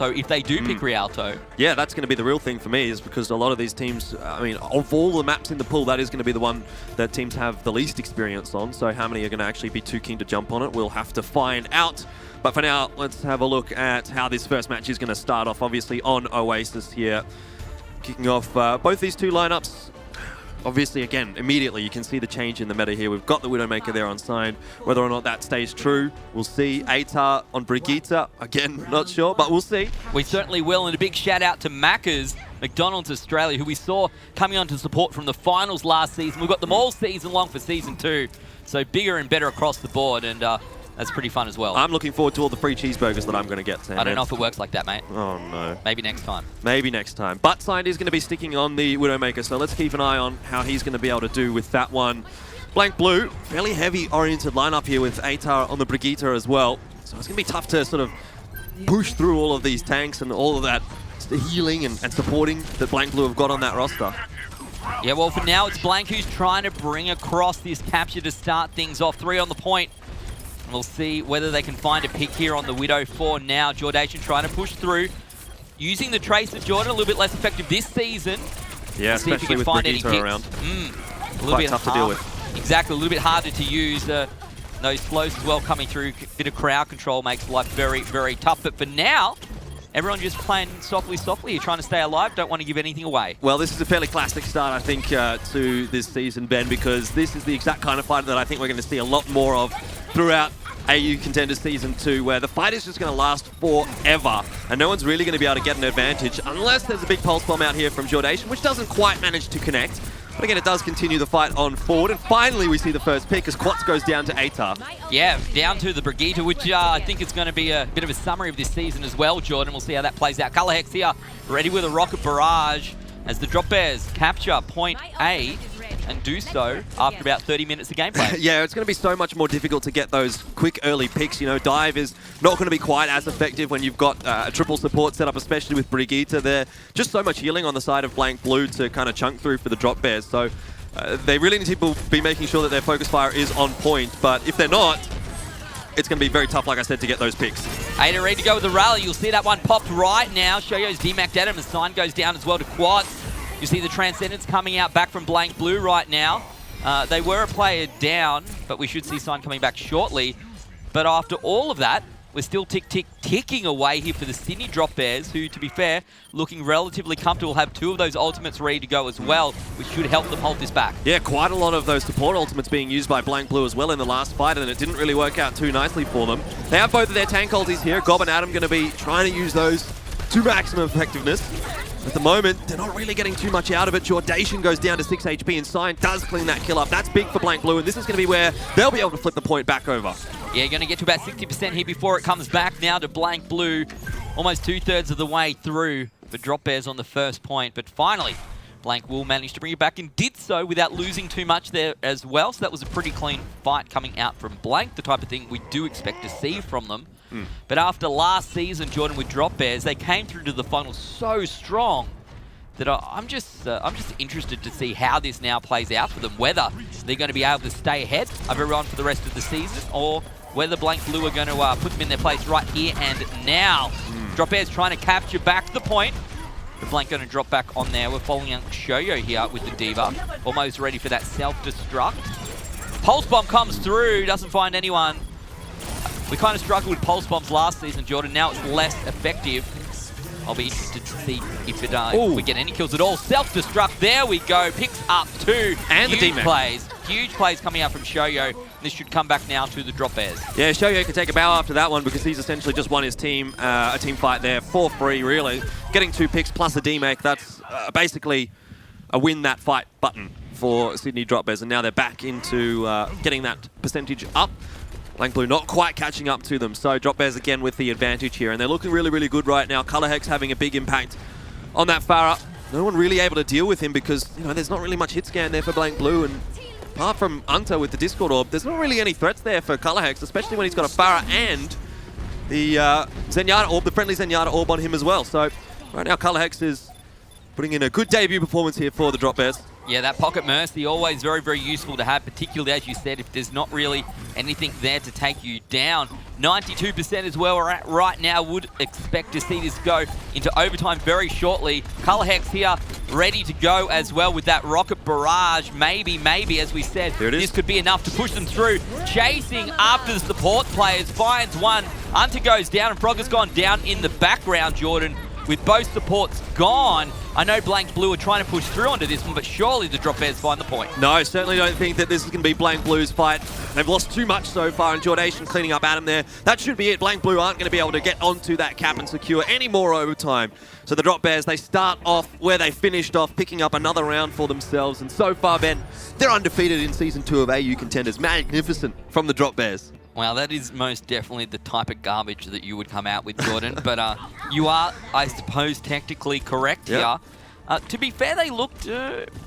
Rialto if they do pick Rialto. Yeah, that's going to be the real thing for me, is because a lot of these teams, I mean, of all the maps in the pool, that is going to be the one that teams have the least experience on. So how many are going to actually be too keen to jump on it, we'll have to find out. But for now, let's have a look at how this first match is going to start off. Obviously on Oasis here, kicking off both these two lineups. Obviously, again, immediately you can see the change in the meta here. We've got the Widowmaker there on side. Whether or not that stays true, we'll see. ATAR on Brigitte, again, not sure, but we'll see. We certainly will, and a big shout out to Macca's, McDonald's Australia, who we saw coming on to support from the finals last season. We've got them all season long for season 2, so bigger and better across the board, and that's pretty fun as well. I'm looking forward to all the free cheeseburgers that I'm going to get, Sam. I don't know if it works like that, mate. Oh, no. Maybe next time. Maybe next time. But Side is going to be sticking on the Widowmaker, so let's keep an eye on how he's going to be able to do with that one. Blank Blue, fairly heavy-oriented lineup here with ATAR on the Brigitte as well. So it's going to be tough to sort of push through all of these tanks and all of that healing and supporting that Blank Blue have got on that roster. Yeah, well, for now, it's Blank who's trying to bring across this capture to start things off. 3 on the point. We'll see whether they can find a pick here on the Widow for now. Jordation trying to push through. Using the Tracer, Jordan, a little bit less effective this season. Yeah, see if you especially can with find any Brigitte picks. around. A little Quite bit tough to deal with. Exactly, a little bit harder to use. Those flows as well coming through. A bit of crowd control makes life very, very tough. But for now, everyone just playing softly. You're trying to stay alive, don't want to give anything away. Well, this is a fairly classic start, I think, to this season, Ben, because this is the exact kind of fight that I think we're going to see a lot more of throughout AU Contenders Season 2, where the fight is just going to last forever, and no one's really going to be able to get an advantage unless there's a big pulse bomb out here from Jordation, which doesn't quite manage to connect. But again, it does continue the fight on forward, and finally we see the first pick as Quats goes down to ATAR. Yeah, down to the Brigitte, which I think is going to be a bit of a summary of this season as well, Jordan. We'll see how that plays out. Color Hex here, ready with a rocket barrage as the Drop Bears capture point A, and do so after about 30 minutes of gameplay. Yeah, it's going to be so much more difficult to get those quick early picks. You know, dive is not going to be quite as effective when you've got a triple support set up, especially with Brigitte. They're just so much healing on the side of Blank Blue to kind of chunk through for the Drop Bears. So they really need to be making sure that their focus fire is on point. But if they're not, it's going to be very tough, like I said, to get those picks. Ada ready to go with the rally. You'll see that one popped right now. Shoyo's DMAC'd at him. The sign goes down as well to Quats. You see the Transcendence coming out back from Blank Blue right now. They were a player down, but we should see Sign coming back shortly. But after all of that, we're still ticking away here for the Sydney Drop Bears, who, to be fair, looking relatively comfortable, have 2 of those ultimates ready to go as well, which should help them hold this back. Yeah, quite a lot of those support ultimates being used by Blank Blue as well in the last fight, and it didn't really work out too nicely for them. They have both of their tank ultis here. Gob and Adam going to be trying to use those to maximum effectiveness. At the moment, they're not really getting too much out of it. Jordation goes down to 6 HP, and Sign does clean that kill up. That's big for Blank Blue, and this is going to be where they'll be able to flip the point back over. Yeah, going to get to about 60% here before it comes back now to Blank Blue. Almost 2/3 of the way through for Drop Bears on the first point. But finally, Blank will manage to bring it back and did so without losing too much there as well. So that was a pretty clean fight coming out from Blank, the type of thing we do expect to see from them. But after last season, Jordan, with Drop Bears, they came through to the final so strong that I'm just interested to see how this now plays out for them, whether they're going to be able to stay ahead of everyone for the rest of the season, or whether Blank Blue are going to put them in their place right here and now. Drop Bears trying to capture back the point. The Blank going to drop back on there. We're following out Shoyo here with the Diva, almost ready for that self-destruct. Pulse Bomb comes through, doesn't find anyone. We kind of struggled with Pulse Bombs last season, Jordan. Now it's less effective. I'll be interested to see if we get any kills at all. Self-destruct, there we go. Picks up 2. And the huge D-Mac. plays. Huge plays coming out from Shoyo. This should come back now to the Drop Bears. Yeah, Shoyo can take a bow after that one because he's essentially just won his team, a team fight there for free, really. Getting 2 picks plus a D-Mac, that's basically a win that fight button for Sydney Drop Bears. And now they're back into getting that percentage up. Blank Blue not quite catching up to them, so Drop Bears again with the advantage here, and they're looking really, really good right now. Color Hex having a big impact on that Pharah. No one really able to deal with him because, you know, there's not really much hit scan there for Blank Blue, and apart from Unta with the Discord Orb, there's not really any threats there for Color Hex, especially when he's got a Pharah and the Zenyatta Orb, the friendly Zenyatta Orb on him as well. So right now Color Hex is putting in a good debut performance here for the Drop Bears. Yeah, that pocket mercy, always very, very useful to have, particularly, as you said, if there's not really anything there to take you down. 92% is where we're at right now. Would expect to see this go into overtime very shortly. Colorhex here, ready to go as well with that rocket barrage. Maybe, as we said, this could be enough to push them through. Chasing after the support players, finds one. Hunter goes down, and Frog has gone down in the background, Jordan. With both supports gone, I know Blank Blue are trying to push through onto this one, but surely the Drop Bears find the point. No, certainly don't think that this is going to be Blank Blue's fight. They've lost too much so far, and Jordation cleaning up Adam there. That should be it. Blank Blue aren't going to be able to get onto that cap and secure any more overtime. So the Drop Bears, they start off where they finished off, picking up another round for themselves. And so far, Ben, they're undefeated in Season 2 of AU Contenders. Magnificent from the Drop Bears. Well, that is most definitely the type of garbage that you would come out with, Jordan. But you are, I suppose, technically correct here. To be fair, they looked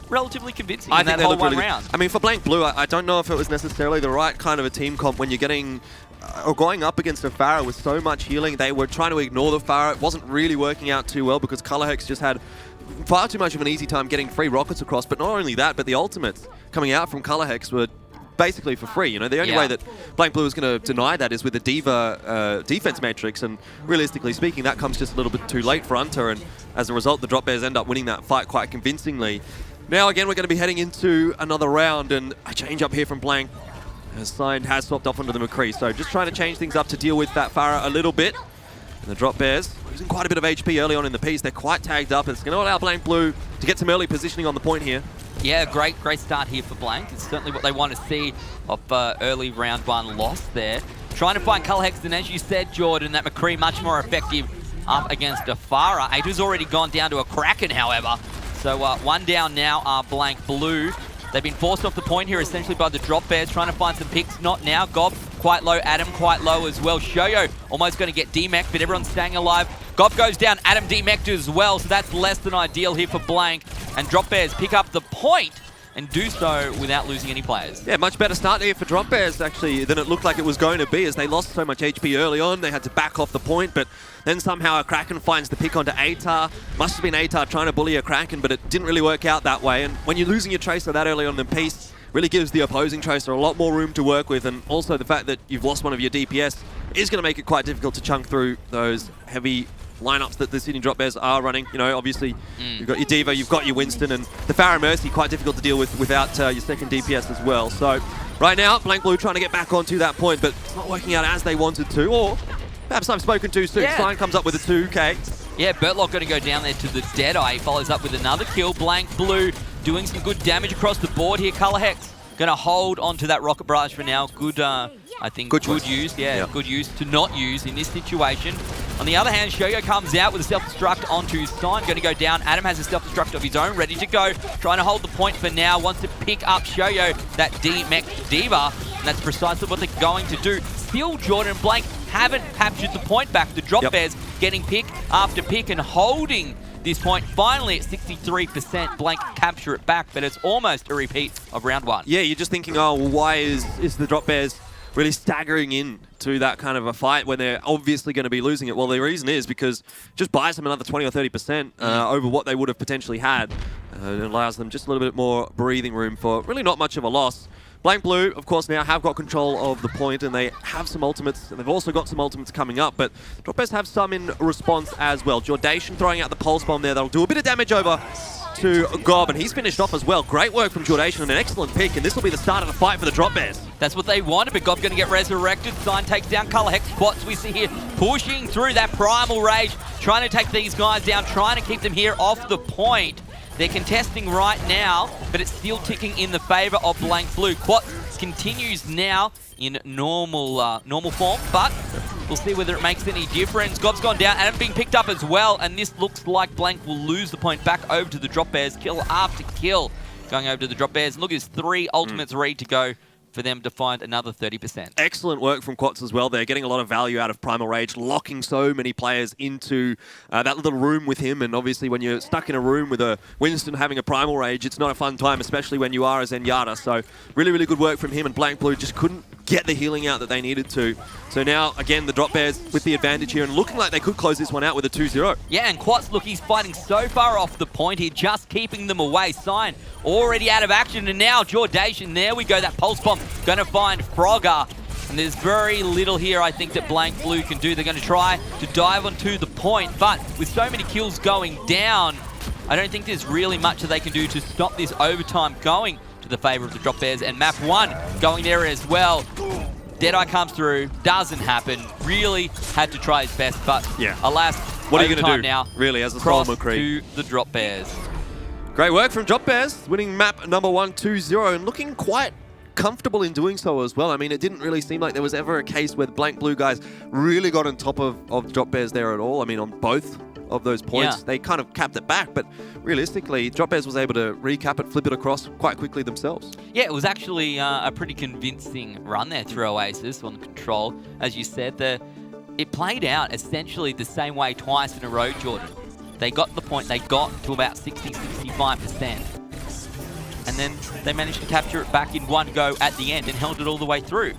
relatively convincing in that whole one round. I mean, for Blank Blue, I don't know if it was necessarily the right kind of a team comp when you're getting or going up against a Pharah with so much healing. They were trying to ignore the Pharah. It wasn't really working out too well because Colorhex just had far too much of an easy time getting free rockets across. But not only that, but the ultimates coming out from Colorhex were basically for free. You know, the only way that Blank Blue is going to deny that is with the D.Va defense matrix, and realistically speaking, that comes just a little bit too late for Hunter, and as a result, the Drop Bears end up winning that fight quite convincingly. Now, again, we're going to be heading into another round, and a change up here from Blank. Signed has swapped off onto the McCree, so just trying to change things up to deal with that Pharah a little bit. And the Drop Bears losing quite a bit of HP early on in the piece. They're quite tagged up. It's going to allow Blank Blue to get some early positioning on the point here. Yeah, great start here for Blank. It's certainly what they want to see of early round one loss there. Trying to find Colorhex, and as you said, Jordan, that McCree much more effective up against a Pharah. Ada's already gone down to a Kraken, however. So one down now are Blank Blue. They've been forced off the point here essentially by the Drop Bears, trying to find some picks. Not now. Gob quite low, Adam quite low as well. Shoyo almost going to get demeched, but everyone's staying alive. Gob goes down, Adam demeched as well, so that's less than ideal here for Blank. And Drop Bears pick up the point and do so without losing any players. Yeah, much better start here for Drop Bears, actually, than it looked like it was going to be, as they lost so much HP early on. They had to back off the point, but then somehow a Kraken finds the pick onto Atar. Must have been Atar trying to bully a Kraken, but it didn't really work out that way. And when you're losing your Tracer that early on in the piece, really gives the opposing Tracer a lot more room to work with, and also the fact that you've lost one of your DPS is going to make it quite difficult to chunk through those heavy lineups that the Sydney Drop Bears are running. You know, obviously, you've got your D.Va, you've got your Winston, and the Pharah Mercy quite difficult to deal with without your second DPS as well. So right now, Blank Blue trying to get back onto that point, but it's not working out as they wanted to, or perhaps I've spoken too soon. Sign comes up with a 2K. Yeah, Bertlock going to go down there to the Deadeye. He follows up with another kill. Blank Blue doing some good damage across the board here. Colorhex going to hold onto that rocket barrage for now. Good, I think, good use. Yeah, good use to not use in this situation. On the other hand, Shoyo comes out with a self-destruct onto Sign. Going to go down. Adam has a self-destruct of his own, ready to go. Trying to hold the point for now. Wants to pick up Shoyo, that D-Mech D.Va. And that's precisely what they're going to do. Still, Jordan and Blank haven't captured the point back. The Drop Bears getting pick after pick and holding this point. Finally, at 63%, Blank capture it back, but it's almost a repeat of round one. Yeah, you're just thinking, oh, why is the Drop Bears really staggering in to that kind of a fight when they're obviously going to be losing it? Well, the reason is because it just buys them another 20 or 30% over what they would have potentially had. It allows them just a little bit more breathing room for really not much of a loss. Blank Blue, of course, now have got control of the point, and they have some ultimates, and they've also got some ultimates coming up, but Drop Bears have some in response as well. Jordation throwing out the pulse bomb there. That'll do a bit of damage over to Gob, and he's finished off as well. Great work from Jordation and an excellent pick, and this will be the start of the fight for the Drop Bears. That's what they wanted, but Gob's going to get resurrected. Sign takes down Colorhex. Quats we see here pushing through that Primal Rage, trying to take these guys down, trying to keep them here off the point. They're contesting right now, but it's still ticking in the favor of Blank Blue. Quats continues now in normal form, but we'll see whether it makes any difference. Gob's gone down, and being picked up as well, and this looks like Blank will lose the point back over to the Drop Bears. Kill after kill going over to the Drop Bears. And look, there's 3 ultimates ready to go for them to find another 30%. Excellent work from Quats as well. They're getting a lot of value out of Primal Rage, locking so many players into that little room with him. And obviously when you're stuck in a room with a Winston having a Primal Rage, it's not a fun time, especially when you are a Zenyatta. So really, really good work from him. And Blank Blue just couldn't get the healing out that they needed to. So now, again, the Drop Bears with the advantage here and looking like they could close this one out with a 2-0. Yeah, and Quats, look, he's fighting so far off the point here, just keeping them away. Sign already out of action, and now Jordation, there we go, that pulse bomb, going to find Frogger. And there's very little here, I think, that Blank Blue can do. They're going to try to dive onto the point, but with so many kills going down, I don't think there's really much that they can do to stop this overtime going to the favour of the Drop Bears. And map 1 going there as well. Deadeye comes through, doesn't happen. Really had to try his best, but alas, what are you going to do now, really as a cross solo McCree? To the Drop Bears. Great work from Drop Bears, winning map number 1 2-0 and looking quite comfortable in doing so as well. I mean, it didn't really seem like there was ever a case where the Blank Blue guys really got on top of Drop Bears there at all. I mean, on both of those points, they kind of capped it back, but realistically, Drop Bears was able to recap it, flip it across quite quickly themselves. Yeah, it was actually a pretty convincing run there through Oasis on the control. As you said, it played out essentially the same way twice in a row, Jordan. They got the point, they got to about 60-65%. And then they managed to capture it back in one go at the end and held it all the way through.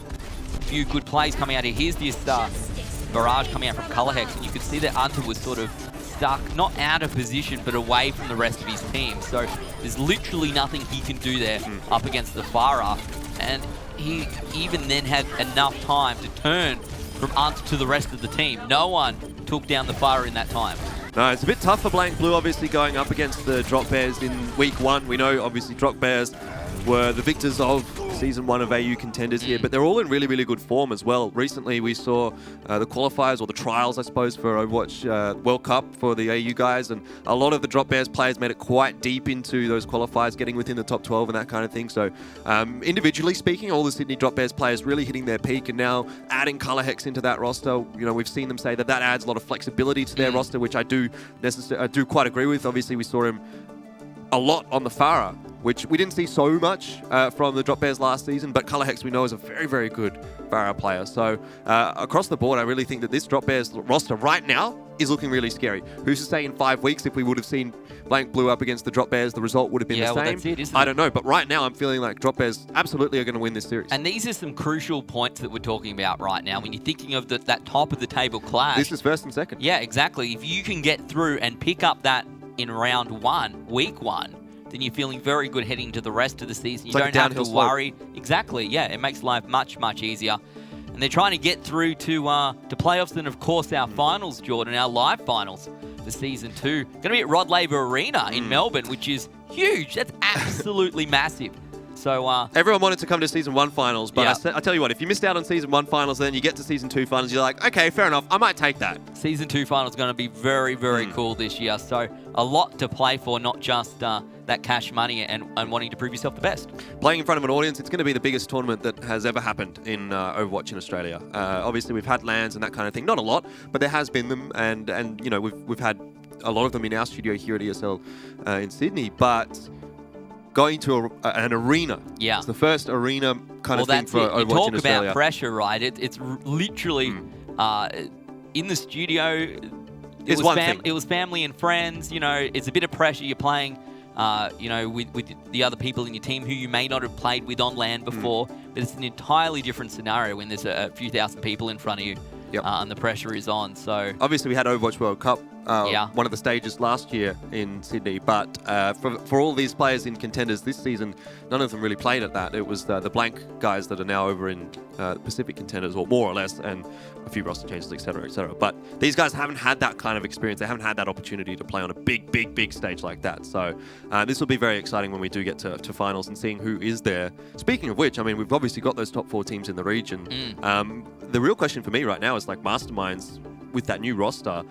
A few good plays coming out here. Here's this barrage coming out from Colorhex, and you can see that Unter was sort of stuck, not out of position, but away from the rest of his team. So there's literally nothing he can do there up against the Farah. And he even then had enough time to turn from Unter to the rest of the team. No one took down the Farah in that time. No, it's a bit tough for Blank Blue, obviously, going up against the Drop Bears in week 1. We know, obviously, Drop Bears were the victors of Season 1 of AU Contenders here, but they're all in really, really good form as well. Recently, we saw the qualifiers, or the trials, I suppose, for Overwatch World Cup for the AU guys, and a lot of the Drop Bears players made it quite deep into those qualifiers, getting within the top 12 and that kind of thing. So, individually speaking, all the Sydney Drop Bears players really hitting their peak, and now adding Colorhex into that roster, you know, we've seen them say that adds a lot of flexibility to their roster, which I do quite agree with. Obviously, we saw him a lot on the Farah, which we didn't see so much from the Drop Bears last season, but Colorhex we know is a very, very good Farah player. So across the board, I really think that this Drop Bears roster right now is looking really scary. Who's to say in 5 weeks, if we would have seen Blank Blue up against the Drop Bears, the result would have been the same? Well, that's it, isn't it? I don't know, but right now I'm feeling like Drop Bears absolutely are going to win this series. And these are some crucial points that we're talking about right now. When you're thinking of that top of the table clash. This is first and second. Yeah, exactly. If you can get through and pick up that in round 1, week 1, then you're feeling very good heading to the rest of the season. You don't have to worry. Exactly, yeah. It makes life much, much easier. And they're trying to get through to playoffs and, of course, our finals, Jordan, our live finals for Season 2. Going to be at Rod Laver Arena in Melbourne, which is huge. That's absolutely massive. So everyone wanted to come to Season 1 finals, but I tell you what, if you missed out on Season 1 finals, then you get to Season 2 finals, you're like, okay, fair enough, I might take that. Season 2 finals going to be very, very cool this year. So a lot to play for, not just that cash money and wanting to prove yourself the best. Playing in front of an audience, it's going to be the biggest tournament that has ever happened in Overwatch in Australia. Obviously, we've had LANs and that kind of thing. Not a lot, but there has been them, and you know, we've had a lot of them in our studio here at ESL in Sydney, but going to an arena. Yeah. It's the first arena kind of thing for Overwatch in Australia. You talk about pressure, right? It's literally in the studio. It was family and friends. You know, it's a bit of pressure. You're playing, you know, with the other people in your team who you may not have played with on LAN before. But it's an entirely different scenario when there's a few thousand people in front of you. And the pressure is on. So obviously we had Overwatch World Cup, one of the stages last year in Sydney, but for all these players in Contenders this season, none of them really played at that. It was the Blank guys that are now over in Pacific Contenders, or more or less, and a few roster changes, etc., etc. But these guys haven't had that kind of experience. They haven't had that opportunity to play on a big stage like that. So this will be very exciting when we do get to finals and seeing who is there. Speaking of which, I mean, we've obviously got those top 4 teams in the region. The real question for me right now is, like, Masterminds with that new roster,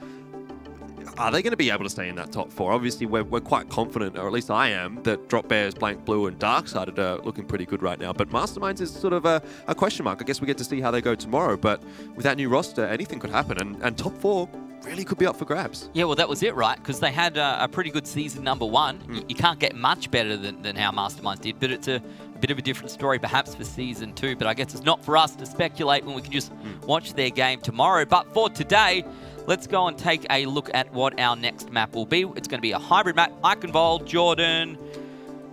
are they going to be able to stay in that top 4? Obviously, we're quite confident, or at least I am, that Drop Bears, Blank Blue, and Darksided are looking pretty good right now. But Masterminds is sort of a question mark. I guess we get to see how they go tomorrow. But with that new roster, anything could happen. And top 4 really could be up for grabs. Yeah, well, that was it, right? Because they had a pretty good season number 1. You can't get much better than how Masterminds did, but it's a bit of a different story perhaps for Season 2. But I guess it's not for us to speculate when we can just watch their game tomorrow. But for today, let's go and take a look at what our next map will be. It's going to be a hybrid map. Eichenwald, Jordan.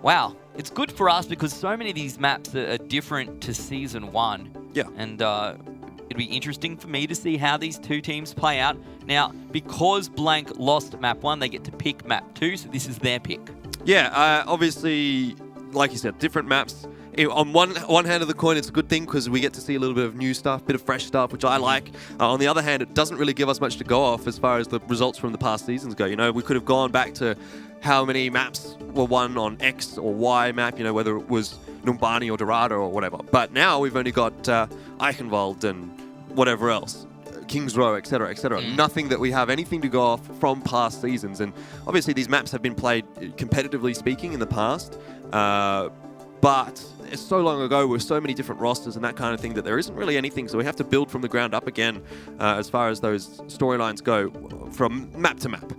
Wow, it's good for us because so many of these maps are different to Season 1. Yeah. And it'll be interesting for me to see how these two teams play out. Now, because Blank lost map 1, they get to pick map 2, so this is their pick. Yeah, obviously, like you said, different maps. On one hand of the coin, it's a good thing because we get to see a little bit of new stuff, bit of fresh stuff, which I like. On the other hand, it doesn't really give us much to go off as far as the results from the past seasons go. You know, we could have gone back to how many maps were won on X or Y map, you know, whether it was Numbani or Dorado or whatever. But now we've only got Eichenwald and whatever else. Kings Row, etc., etc. Nothing that we have anything to go off from past seasons. And obviously these maps have been played competitively speaking in the past. But it's so long ago with so many different rosters and that kind of thing that there isn't really anything. So we have to build from the ground up again as far as those storylines go from map to map.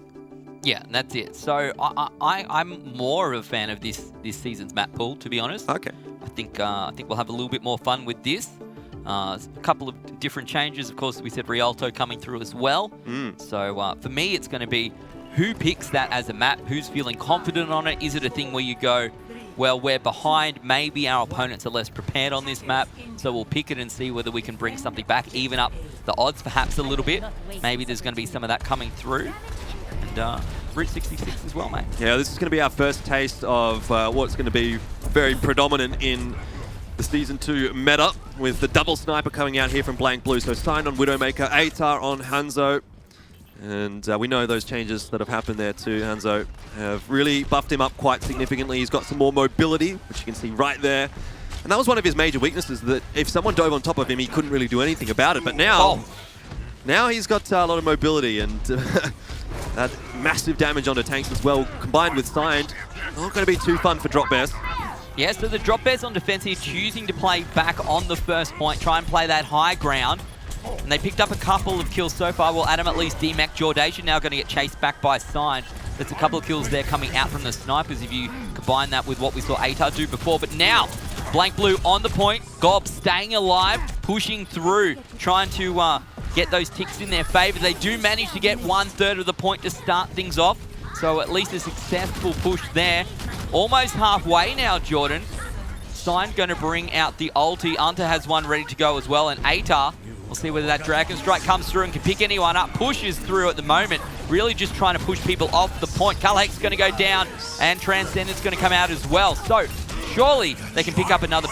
Yeah, that's it. So I'm more of a fan of this season's map pool, to be honest. Okay. I think we'll have a little bit more fun with this. A couple of different changes. Of course, we said Rialto coming through as well. So for me, it's going to be who picks that as a map, who's feeling confident on it. Is it a thing where you go, well, we're behind, maybe our opponents are less prepared on this map, so we'll pick it and see whether we can bring something back, even up the odds perhaps a little bit. Maybe there's going to be some of that coming through. And Route 66 as well, mate. Yeah, this is going to be our first taste of what's going to be very predominant in the Season 2 meta, with the double sniper coming out here from Blank Blue. So signed on Widowmaker, Atar on Hanzo. And we know those changes that have happened there too. Hanzo have really buffed him up quite significantly. He's got some more mobility, which you can see right there. And that was one of his major weaknesses, that if someone dove on top of him, he couldn't really do anything about it. But now, now he's got a lot of mobility and that massive damage onto tanks as well, combined with Signed. Not going to be too fun for Drop Bears. Yeah, so the Drop Bears on defense here, choosing to play back on the first point, try and play that high ground. And they picked up a couple of kills so far. Well, Adam at least DMAC Jordation now going to get chased back by Sign. There's a couple of kills there coming out from the snipers if you combine that with what we saw Atar do before. But now, Blank Blue on the point. Gob staying alive, pushing through, trying to get those ticks in their favor. They do manage to get 1/3 of the point to start things off. So at least a successful push there. Almost halfway now, Jordan. Sign going to bring out the ulti. Unta has one ready to go as well. And Atar, we'll see whether that Dragon Strike comes through and can pick anyone up. Pushes through at the moment. Really just trying to push people off the point. Kalahek's going to go down. And Transcendent's going to come out as well. So surely they can pick up another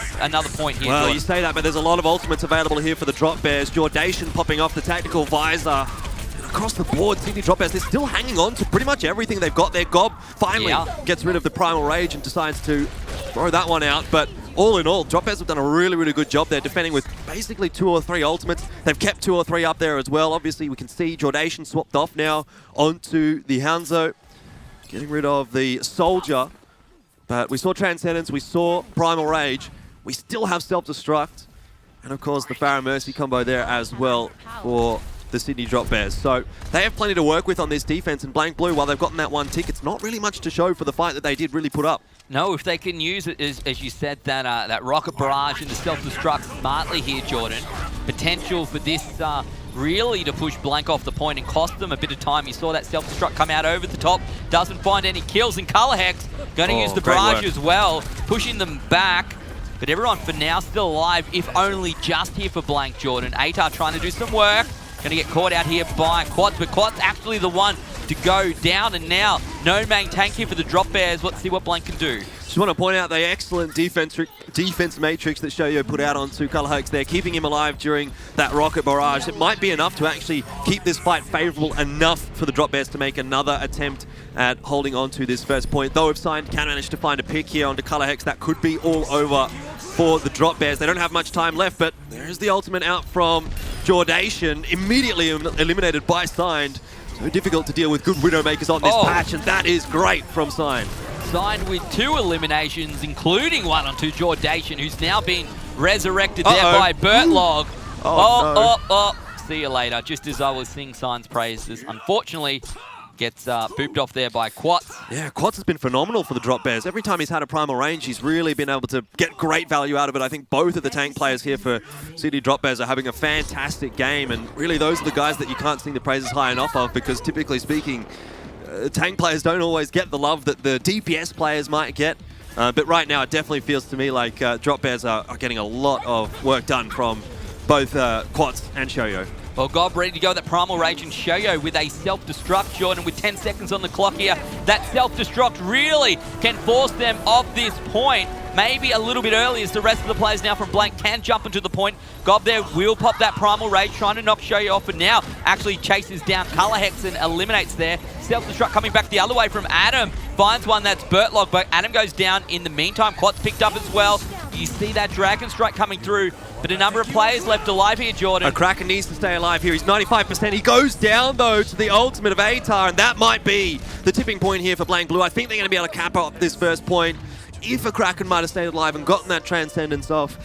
point here. Well, Jordan. you say that, but there's a lot of ultimates available here for the Drop Bears. Jordation popping off the tactical visor. Across the board, Sydney Drop Bears, they're still hanging on to pretty much everything they've got there. Gob finally gets rid of the Primal Rage and decides to throw that one out. But all in all, Drop Bears have done a really, really good job there, defending with basically 2 or 3 ultimates. They've kept 2 or 3 up there as well. Obviously, we can see Jordation swapped off now onto the Hanzo, getting rid of the Soldier. But we saw Transcendence, we saw Primal Rage. We still have Self-Destruct. And of course, the Pharah Mercy combo there as well for the Sydney Drop Bears. So they have plenty to work with on this defense, and Blank Blue, while they've gotten that 1 tick, it's not really much to show for the fight that they did really put up. No, if they can use it, as you said, that rocket barrage and the self-destruct smartly here, Jordan. Potential for this really to push Blank off the point and cost them a bit of time. You saw that self-destruct come out over the top, doesn't find any kills, and Kalahek's going to use the barrage as well, pushing them back. But everyone for now still alive, if only just here for Blank, Jordan. Atar trying to do some work. Going to get caught out here by Quads, but Quads actually the one to go down, and now no main tank here for the Drop Bears. Let's see what Blank can do. Just want to point out the excellent defense matrix that Shoyo put out onto Kalahek's there, keeping him alive during that rocket barrage. It might be enough to actually keep this fight favourable enough for the Drop Bears to make another attempt at holding on to this first point. Though if Signed can manage to find a pick here onto Kalahek's, that could be all over for the Drop Bears. They don't have much time left, but there's the ultimate out from Jordation, immediately eliminated by Signed. So difficult to deal with good Widowmakers on this patch, and that is great from Signed. Signed with 2 eliminations, including one onto Jordation, who's now been resurrected there by Bertlog. See you later. Just as I was singing Signed's praises, unfortunately, gets booped off there by Quats. Yeah, Quats has been phenomenal for the Drop Bears. Every time he's had a Primal Range, he's really been able to get great value out of it. I think both of the tank players here for Sydney Drop Bears are having a fantastic game, and really those are the guys that you can't sing the praises high enough of, because typically speaking, tank players don't always get the love that the DPS players might get. But right now, it definitely feels to me like Drop Bears are getting a lot of work done from both Quads and Shoyo. Well, Gob ready to go with that Primal Rage, and Shoyo with a self-destruct, Jordan, with 10 seconds on the clock here. That self-destruct really can force them off this point. Maybe a little bit early as the rest of the players now from Blank can jump into the point. Gob there will pop that Primal Rage, trying to knock Shoyo off, but now actually chases down Color Hex and eliminates there. Self-destruct coming back the other way from Adam. Finds one that's Burtlock, but Adam goes down in the meantime. Quad's picked up as well. You see that Dragon Strike coming through, but a number of players left alive here, Jordan. A Kraken needs to stay alive here. He's 95%. He goes down, though, to the ultimate of Atar, and that might be the tipping point here for Blank Blue. I think they're going to be able to cap off this first point. If a Kraken might have stayed alive and gotten that Transcendence off,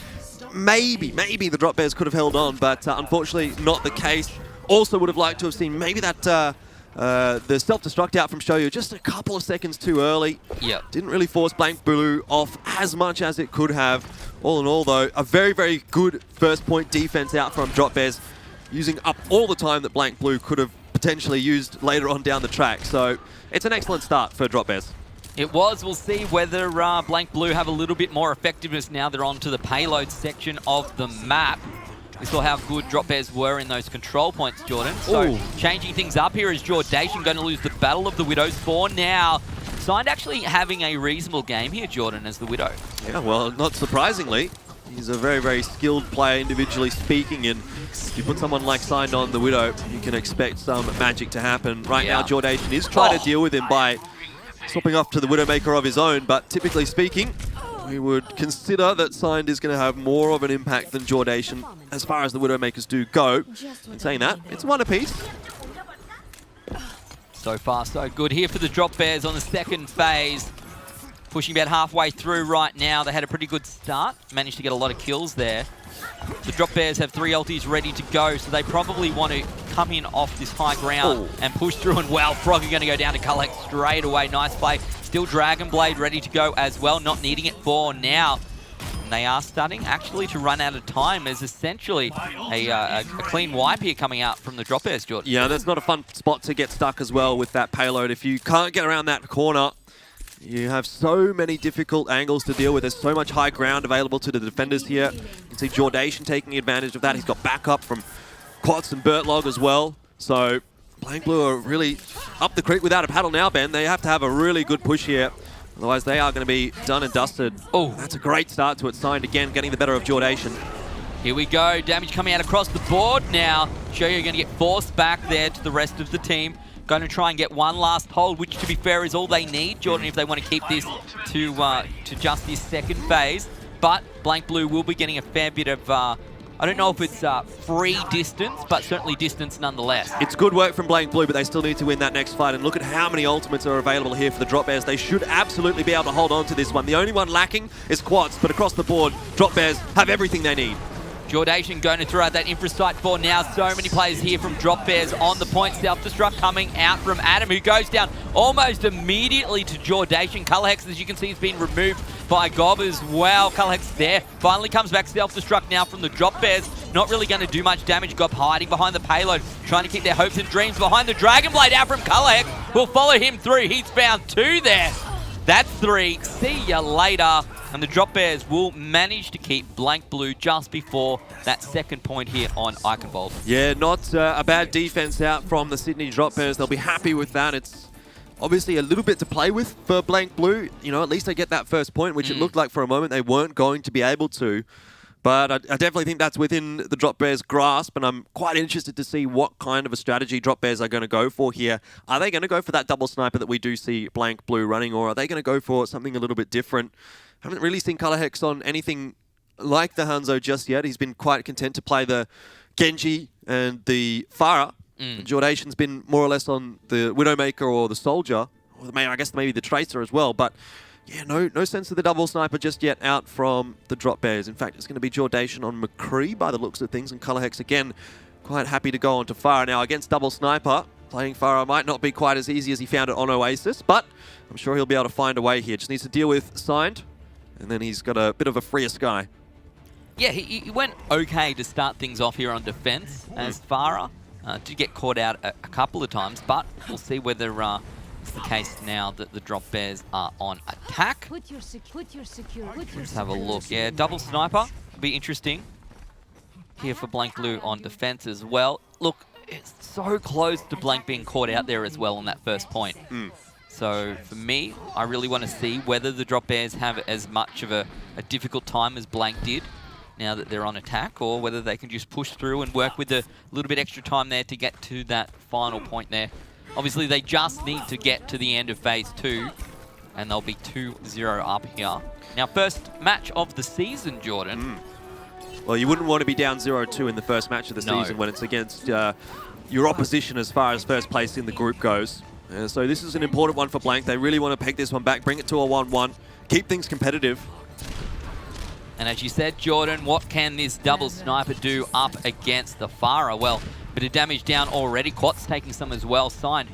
maybe the Drop Bears could have held on, but unfortunately not the case. Also would have liked to have seen maybe that the self-destruct out from Shoyu just a couple of seconds too early. Yep. Didn't really force Blank Blue off as much as it could have. All in all, though, a very, very good first point defense out from Drop Bears, using up all the time that Blank Blue could have potentially used later on down the track. So it's an excellent start for Drop Bears. It was. We'll see whether Blank Blue have a little bit more effectiveness now they're onto the payload section of the map. We saw how good Drop Bears were in those control points, Jordan. So Ooh. changing things up here is Jordation going to lose the Battle of the Widows for now. Signed actually having a reasonable game here, Jordan, as the Widow. Yeah, well, not surprisingly. He's a very, very skilled player, individually speaking, and if you put someone like Signed on the Widow, you can expect some magic to happen. Right now, Jordation is trying to deal with him by swapping off to the Widowmaker of his own, but typically speaking, we would consider that Signed is going to have more of an impact than Jordation as far as the Widowmakers do go. In saying that, it's one apiece. So far, so good here for the Drop Bears on the second phase. Pushing about halfway through right now. They had a pretty good start. Managed to get a lot of kills there. The Drop Bears have 3 ultis ready to go, so they probably want to come in off this high ground and push through. And wow, Frog are going to go down to Cullex straight away. Nice play. Still Dragon Blade ready to go as well. Not needing it for now. And they are starting actually to run out of time. There's essentially a clean wipe here coming out from the Drop Bears, Jordan. Yeah, that's not a fun spot to get stuck as well with that payload. If you can't get around that corner, you have so many difficult angles to deal with. There's so much high ground available to the defenders here. You can see Jordation taking advantage of that. He's got backup from Quads and Burtlog as well. So Blank Blue are really up the creek without a paddle now, Ben. They have to have a really good push here. Otherwise, they are going to be done and dusted. Oh, that's a great start to it. Signed again, getting the better of Jordation. Here we go. Damage coming out across the board now. Shoyo going to get forced back there to the rest of the team. Going to try and get one last hold, which, to be fair, is all they need, Jordan, if they want to keep this to just this second phase. But Blank Blue will be getting a fair bit of, I don't know if it's free distance, but certainly distance nonetheless. It's good work from Blank Blue, but they still need to win that next fight. And look at how many ultimates are available here for the Drop Bears. They should absolutely be able to hold on to this one. The only one lacking is Quads, but across the board, Drop Bears have everything they need. Jordation going to throw out that infrasight for now. So many players here from Drop Bears on the point. Self-destruct coming out from Adam, who goes down almost immediately to Jordation. Cullex, as you can see, has been removed by Gob as well. Cullex there. Finally comes back. Self-destruct now from the Drop Bears. Not really going to do much damage. Gob hiding behind the payload, trying to keep their hopes and dreams behind the Dragon Blade out from Cullex. We'll follow him through. He's found 2 there. That's 3. See ya later. And the Drop Bears will manage to keep Blank Blue just before that second point here on Eichenwald. Yeah, not a bad defense out from the Sydney Drop Bears. They'll be happy with that. It's obviously a little bit to play with for Blank Blue. You know, at least they get that first point, which it looked like for a moment they weren't going to be able to. But I definitely think that's within the Drop Bears' grasp, and I'm quite interested to see what kind of a strategy Drop Bears are going to go for here. Are they going to go for that double sniper that we do see Blank Blue running, or are they going to go for something a little bit different? Haven't really seen Color Hex on anything like the Hanzo just yet. He's been quite content to play the Genji and the Pharah. Jordation's been more or less on the Widowmaker or the Soldier, or I guess maybe the Tracer as well, but yeah, no sense of the double sniper just yet out from the Drop Bears. In fact, it's going to be Jordation on McCree by the looks of things, and Color Hex again quite happy to go on to Pharah. Now against double sniper, playing Pharah might not be quite as easy as he found it on Oasis, but I'm sure he'll be able to find a way here. Just needs to deal with Signed, and then he's got a bit of a freer sky. Yeah, he went okay to start things off here on defense as Pharah. Did get caught out a couple of times, but we'll see whether it's the case now that the Drop Bears are on attack. Let's have a look. Yeah, double sniper. Could be interesting. here for Blank Blue on defense as well. Look, it's so close to Blank being caught out there as well on that first point. So for me, I really want to see whether the Drop Bears have as much of a difficult time as Blank did now that they're on attack, or whether they can just push through and work with a little bit extra time there to get to that final point there. Obviously, they just need to get to the end of Phase 2, and they'll be 2-0 up here. Now, first match of the season, Jordan. Well, you wouldn't want to be down 0-2 in the first match of the season when it's against your opposition as far as first place in the group goes. So this is an important one for Blank. They really want to peg this one back, bring it to a 1-1, keep things competitive. And as you said, Jordan, what can this double sniper do up against the Farah? Well, bit of damage down already. Quat's taking some as well. Sign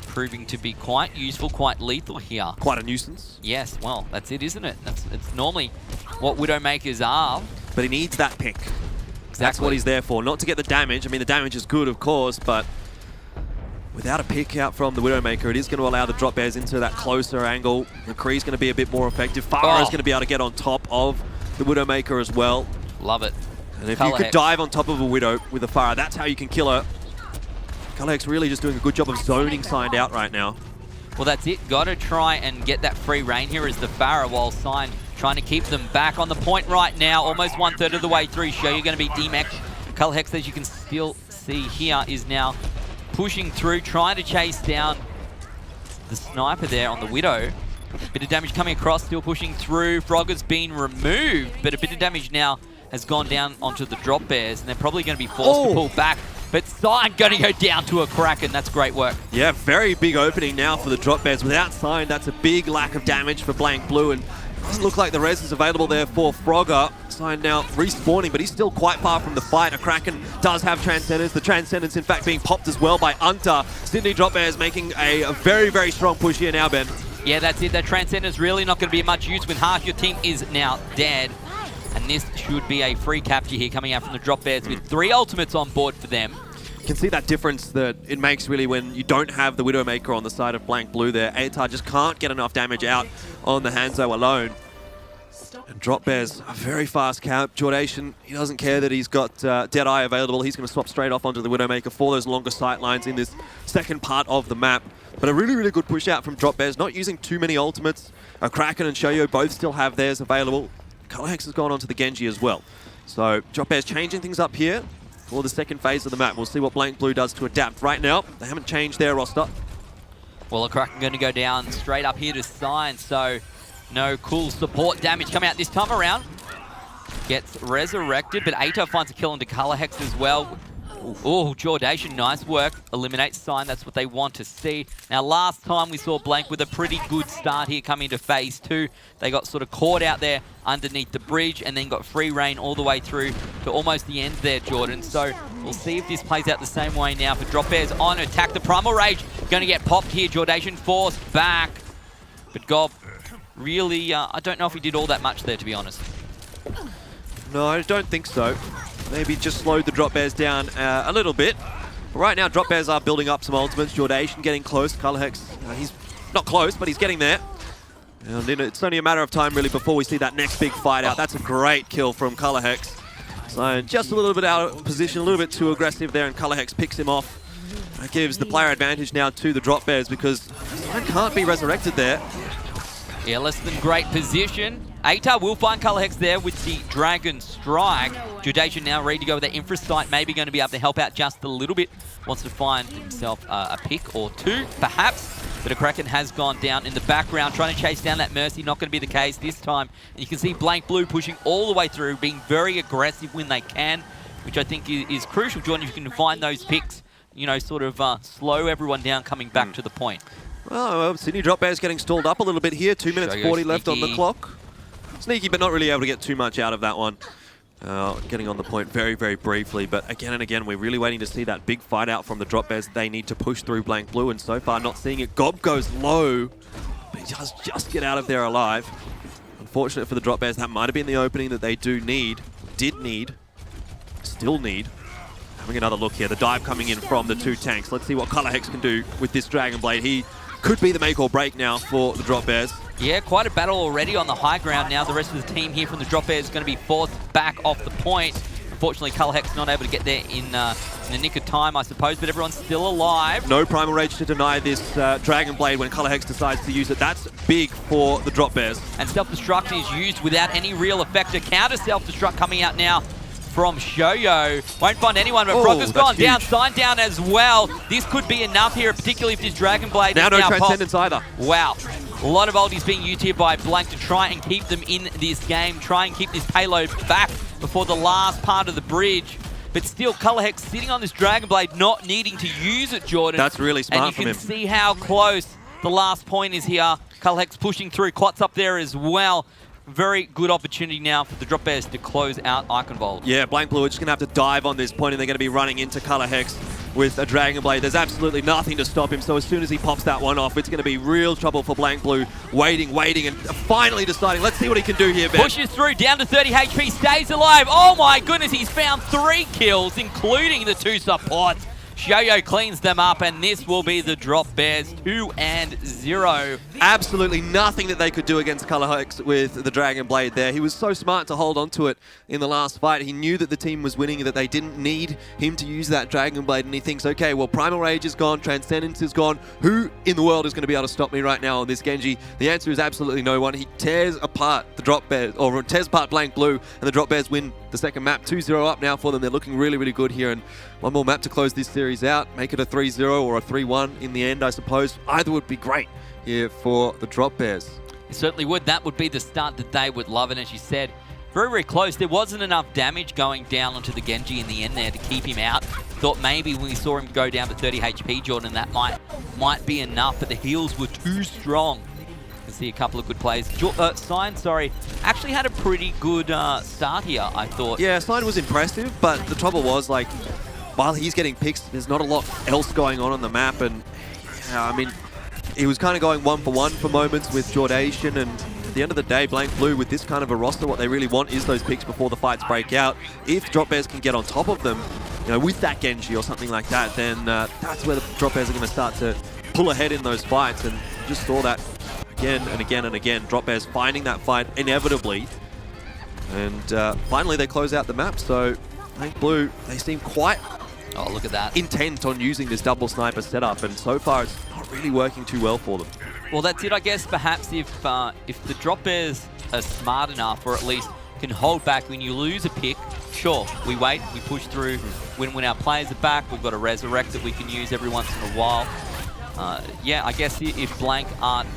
proving to be quite useful, quite lethal here. Quite a nuisance. Yes, well, that's it, isn't it? It's normally what Widowmakers are. But he needs that pick. Exactly. That's what he's there for. Not to get the damage. I mean, the damage is good, of course, but without a pick out from the Widowmaker, it is going to allow the Drop Bears into that closer angle. McCree's going to be a bit more effective. Farah's going to be able to get on top of the Widowmaker as well. Love it. And if you could dive on top of a Widow with a Farah, that's how you can kill her. Colorhex really just doing a good job of zoning Signed out right now. Well, that's it. Got to try and get that free reign here as the Farah, while Signed trying to keep them back on the point right now. Almost 1/3 of the way through. Show you're going to be D-Mech. Colorhex, as you can still see here, is now pushing through, trying to chase down the sniper there on the Widow. Bit of damage coming across, still pushing through. Frogger's been removed, but a bit of damage now has gone down onto the Drop Bears, and they're probably going to be forced to pull back. But Sign going to go down to a Kraken. That's great work. Yeah, very big opening now for the Drop Bears. Without Sign, that's a big lack of damage for Blank Blue, and it doesn't look like the res is available there for Frogger. Sign now respawning, but he's still quite far from the fight. A Kraken does have Transcendence. The Transcendence, in fact, being popped as well by Unta. Sydney Drop Bears making a very, very strong push here now, Ben. Yeah, that's it. That Transcendence really not going to be much use when half your team is now dead. And this should be a free capture here coming out from the Drop Bears with 3 ultimates on board for them. You can see that difference that it makes really when you don't have the Widowmaker on the side of Blank Blue there. AVRL just can't get enough damage out on the Hanzo alone. And Drop Bears, a very fast camp. Jordation, he doesn't care that he's got Deadeye available. He's going to swap straight off onto the Widowmaker for those longer sight lines in this second part of the map. But a really, really good push out from Drop Bears, not using too many ultimates. Kraken and Shoyo both still have theirs available. Colorhex has gone onto the Genji as well. So Drop Bears changing things up here for the second phase of the map. We'll see what Blank Blue does to adapt. Right now, they haven't changed their roster. Well, a Kraken going to go down straight up here to Sign, so no cool support damage coming out this time around. Gets resurrected, but Ato finds a kill onto Colorhex as well. Oh, Jordation, nice work. Eliminates Sign, that's what they want to see. Now, last time we saw Blank with a pretty good start here coming into Phase 2. They got sort of caught out there underneath the bridge and then got free reign all the way through to almost the end there, Jordan. So we'll see if this plays out the same way now for Drop Bears on attack. The Primal Rage going to get popped here. Jordation forced back. But Gob really, I don't know if he did all that much there, to be honest. No, I don't think so. Maybe just slowed the Drop Bears down a little bit. But right now, Drop Bears are building up some ultimates. Jordation getting close. Colorhex, he's not close, but he's getting there. And it's only a matter of time, really, before we see that next big fight out. That's a great kill from Colorhex. So just a little bit out of position, a little bit too aggressive there, and Colorhex picks him off. That gives the player advantage now to the Drop Bears because Sign can't be resurrected there. Yeah, less than great position. Atar will find Colorhex there with the Dragon Strike. Jordation now ready to go with that Infra Sight, maybe going to be able to help out just a little bit. Wants to find himself a pick or two, perhaps. But a Kraken has gone down in the background, trying to chase down that Mercy. Not going to be the case this time. And you can see Blank Blue pushing all the way through, being very aggressive when they can, which I think is crucial, Jordan, if you can find those picks, you know, sort of slow everyone down coming back to the point. Well, Sydney Drop Bears getting stalled up a little bit here. 2 minutes 40 left on the clock. Sneaky, but not really able to get too much out of that one. Getting on the point very, very briefly. But again and again, we're really waiting to see that big fight out from the Drop Bears. They need to push through Blank Blue, and so far not seeing it. Gob goes low, but he does just get out of there alive. Unfortunate for the Drop Bears, that might have been the opening that they still need. Having another look here, the dive coming in from the 2 tanks. Let's see what Colorhex can do with this Dragon Blade. He could be the make or break now for the Drop Bears. Yeah, quite a battle already on the high ground now. The rest of the team here from the Drop Bears is going to be forced back off the point. Unfortunately, Hex not able to get there in the nick of time, I suppose, but everyone's still alive. No Primal Rage to deny this Dragon Blade when Hex decides to use it. That's big for the Drop Bears. And Self-Destruct is used without any real effect. A counter Self-Destruct coming out now from Shoyo. Won't find anyone, but Brock has gone down, Sign down as well. This could be enough here, particularly if this Dragon Blade now is no now Transcendence popped. either. Wow. A lot of ultis being used here by Blank to try and keep them in this game, try and keep this payload back before the last part of the bridge. But still, Hex sitting on this Dragon Blade, not needing to use it, Jordan. That's really smart from him. And you can see how close the last point is here. Hex pushing through, Clot's up there as well. Very good opportunity now for the Drop Bears to close out Iconvolt. Yeah, BlankBlue are just going to have to dive on this point, and they're going to be running into Hex with a Dragon Blade. There's absolutely nothing to stop him, so as soon as he pops that one off, it's going to be real trouble for BlankBlue. Waiting, and finally deciding, let's see what he can do here, Ben. Pushes through, down to 30 HP, stays alive. Oh my goodness, he's found 3 kills, including the 2 supports. Shoyo cleans them up, and this will be the Drop Bears 2-0. Absolutely nothing that they could do against Hex with the Dragon Blade there. He was so smart to hold on to it in the last fight. He knew that the team was winning, that they didn't need him to use that Dragon Blade, and he thinks, okay, well, Primal Rage is gone, Transcendence is gone. Who in the world is going to be able to stop me right now on this Genji? The answer is absolutely no one. He tears apart the Drop Bears, or tears apart BlankBlue, and the Drop Bears win the second map. 2-0 up now for them. They're looking really, really good here, and one more map to close this series out. Make it a 3-0 or a 3-1 in the end, I suppose. Either would be great here for the Drop Bears. It certainly would. That would be the start that they would love. And as you said, very, very close. There wasn't enough damage going down onto the Genji in the end there to keep him out. Thought maybe when we saw him go down to 30 HP, Jordan, that might be enough, but the heals were too strong. You can see a couple of good plays. Sign, actually had a pretty good start here, I thought. Yeah, Sign was impressive, but the trouble was, like, while he's getting picks, there's not a lot else going on the map, and I mean, he was kind of going 1-for-1 for moments with Jordation, and at the end of the day, BlankBlue, with this kind of a roster, what they really want is those picks before the fights break out. If Drop Bears can get on top of them, you know, with that Genji or something like that, then that's where the Drop Bears are going to start to pull ahead in those fights, and just saw that again and again and again. Drop Bears finding that fight inevitably, and finally they close out the map. So BlankBlue, they seem quite look at that, intent on using this double sniper setup, and so far it's not really working too well for them. Well, that's it, I guess. Perhaps if the Drop Bears are smart enough, or at least can hold back when you lose a pick, sure, we wait, we push through. When our players are back, we've got a resurrect that we can use every once in a while. Yeah, I guess if Blank aren't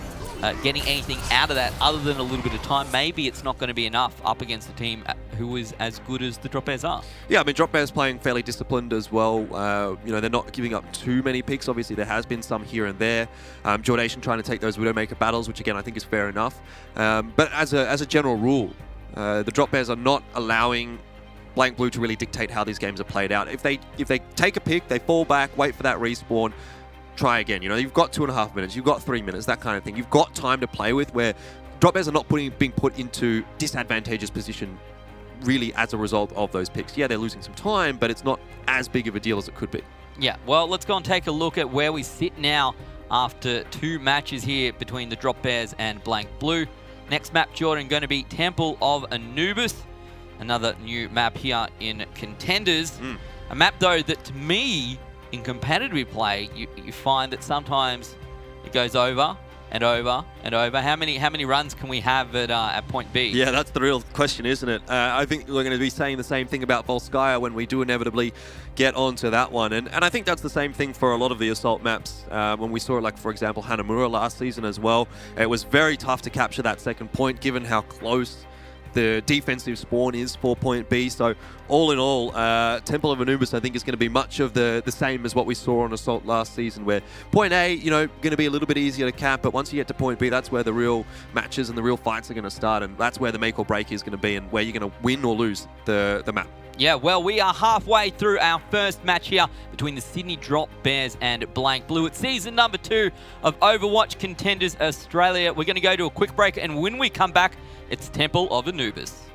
getting anything out of that other than a little bit of time, maybe it's not going to be enough up against a team who is as good as the Drop Bears are. Yeah, I mean, Drop Bears playing fairly disciplined as well. You know, they're not giving up too many picks. Obviously, there has been some here and there. Jordation trying to take those Widowmaker battles, which again, I think is fair enough. But as a general rule, the Drop Bears are not allowing BlankBlue to really dictate how these games are played out. If they take a pick, they fall back, wait for that respawn, try again. You know, you've got 2.5 minutes, you've got 3 minutes, that kind of thing. You've got time to play with, where Drop Bears are not being put into disadvantageous position really as a result of those picks. Yeah, they're losing some time, but it's not as big of a deal as it could be. Yeah, well, let's go and take a look at where we sit now after 2 matches here between the Drop Bears and BlankBlue. Next map, Jordan, going to be Temple of Anubis. Another new map here in Contenders. A map, though, that to me, in competitive play, you find that sometimes it goes over and over and over. How many runs can we have at point B? Yeah, that's the real question, isn't it? I think we're going to be saying the same thing about Volskaya when we do inevitably get onto that one. And I think that's the same thing for a lot of the Assault maps. When we saw it, like, for example, Hanamura last season as well, it was very tough to capture that second point given how close the defensive spawn is for point B. So all in all, Temple of Anubis, I think, is going to be much of the same as what we saw on Assault last season, where point A, you know, going to be a little bit easier to cap, but once you get to point B, that's where the real matches and the real fights are going to start, and that's where the make or break is going to be, and where you're going to win or lose the map. Yeah, well, we are halfway through our first match here between the Sydney Drop Bears and BlankBlue. It's season number 2 of Overwatch Contenders Australia. We're going to go to a quick break, and when we come back, it's Temple of Anubis.